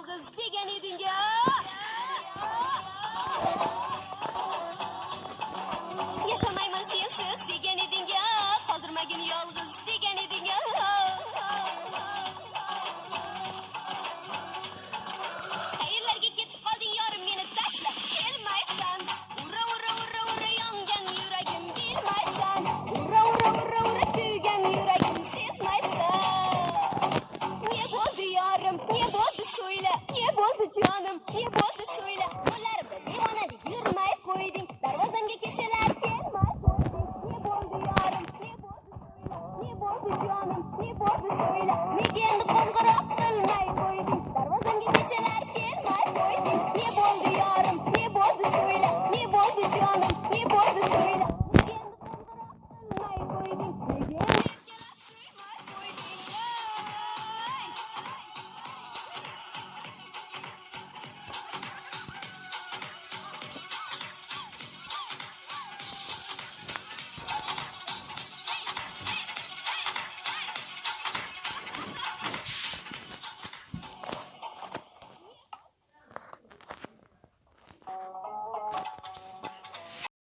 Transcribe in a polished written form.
yalgız degen edin ya. Yaşamayman sensiz degen edin ya. Kaldırmagin yalgız degen edin ya. Hayırlarga ketip kaldın yarım meni tashlab kelmaysan. Ura ura ura ura yongan yuragim bilmaysan. Ura ura ura ura kuygan yuragim sezmaysan. Ne bo'ldi yarim, ne bo'ldi so'yla, ne bo'ldi jonim, ne bo'ldi so'yla. Qo'llarimda devonadek yurmay qo'yding, darvozamga kechalar kelmay qo'yding. Ne bo'ldi yarim, ne bo'ldi so'yla, ne bo'ldi jonim, ne bo'ldi so'yla. Nega endi qo'ng'iroq qilmay qo'yding?